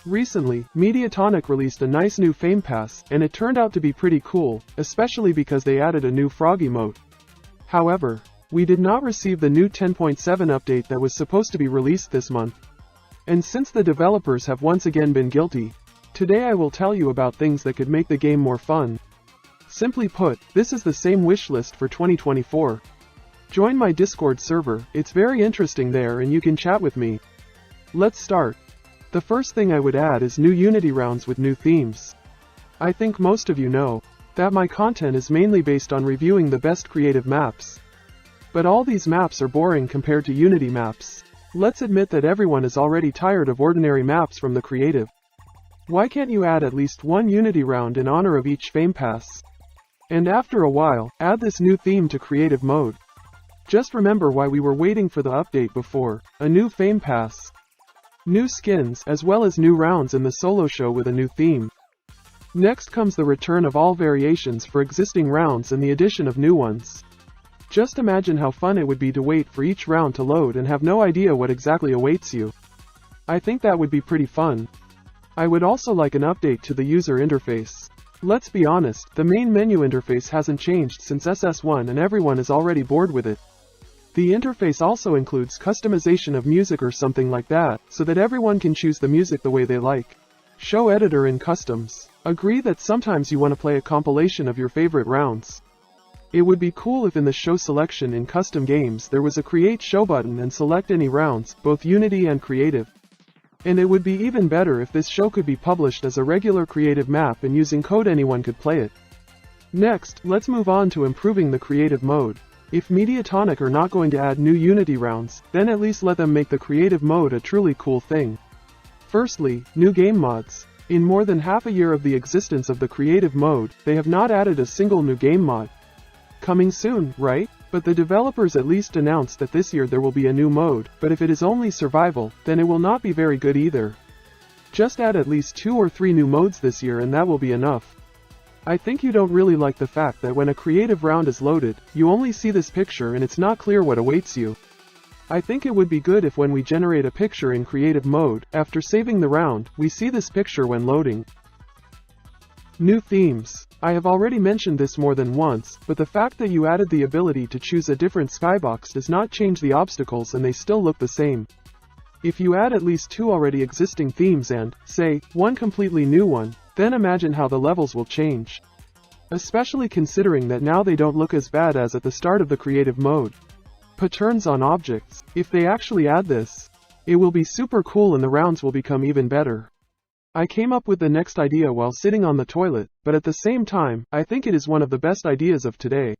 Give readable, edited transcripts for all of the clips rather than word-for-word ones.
Recently, Mediatonic released a nice new Fame Pass, and it turned out to be pretty cool, especially because they added a new frog emote. However, we did not receive the new 10.7 update that was supposed to be released this month. And since the developers have once again been guilty, today I will tell you about things that could make the game more fun. Simply put, this is the same wish list for 2024. Join my Discord server, it's very interesting there and you can chat with me. Let's start. The first thing I would add is new Unity rounds with new themes. I think most of you know that my content is mainly based on reviewing the best creative maps. But all these maps are boring compared to Unity maps. Let's admit that everyone is already tired of ordinary maps from the creative. Why can't you add at least one Unity round in honor of each Fame Pass? And after a while, add this new theme to creative mode. Just remember why we were waiting for the update before: a new Fame Pass, new skins, as well as new rounds in the solo show with a new theme. Next comes the return of all variations for existing rounds and the addition of new ones. Just imagine how fun it would be to wait for each round to load and have no idea what exactly awaits you. I think that would be pretty fun. I would also like an update to the user interface. Let's be honest, the main menu interface hasn't changed since SS1 and everyone is already bored with it. The interface also includes customization of music or something like that, so that everyone can choose the music the way they like. Show editor in customs. Agree that sometimes you want to play a compilation of your favorite rounds. It would be cool if in the show selection in custom games there was a create show button and select any rounds, both Unity and creative. And it would be even better if this show could be published as a regular creative map and using code anyone could play it. Next, let's move on to improving the creative mode. If Mediatonic are not going to add new Unity rounds, then at least let them make the creative mode a truly cool thing. Firstly, new game mods. In more than half a year of the existence of the creative mode, they have not added a single new game mod. Coming soon, right? But the developers at least announced that this year there will be a new mode, but if it is only survival, then it will not be very good either. Just add at least 2 or 3 new modes this year and that will be enough. I think you don't really like the fact that when a creative round is loaded, you only see this picture and it's not clear what awaits you. I think it would be good if when we generate a picture in creative mode, after saving the round, we see this picture when loading. New themes. I have already mentioned this more than once, but the fact that you added the ability to choose a different skybox does not change the obstacles and they still look the same. If you add at least 2 already existing themes and, say, 1 completely new one, then imagine how the levels will change. Especially considering that now they don't look as bad as at the start of the creative mode. Paterns on objects. If they actually add this, it will be super cool and the rounds will become even better. I came up with the next idea while sitting on the toilet, but at the same time, I think it is one of the best ideas of today.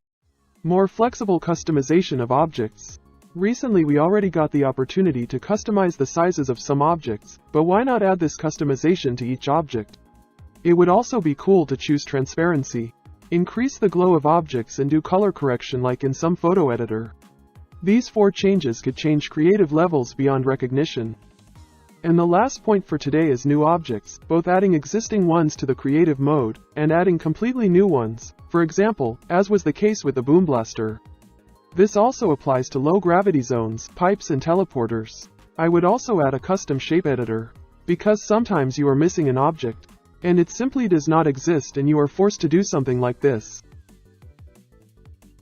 More flexible customization of objects. Recently we already got the opportunity to customize the sizes of some objects, but why not add this customization to each object? It would also be cool to choose transparency. Increase the glow of objects and do color correction like in some photo editor. These 4 changes could change creative levels beyond recognition. And the last point for today is new objects, both adding existing ones to the creative mode, and adding completely new ones, for example, as was the case with the Boom Blaster. This also applies to low gravity zones, pipes and teleporters. I would also add a custom shape editor. Because sometimes you are missing an object, and it simply does not exist and you are forced to do something like this.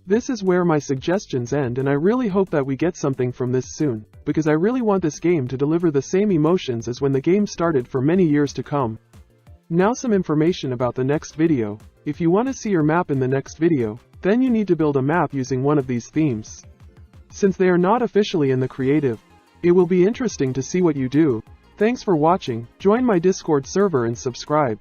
This is where my suggestions end and I really hope that we get something from this soon, because I really want this game to deliver the same emotions as when the game started for many years to come. Now some information about the next video. If you want to see your map in the next video, then you need to build a map using one of these themes. Since they are not officially in the creative, it will be interesting to see what you do. Thanks for watching, join my Discord server and subscribe.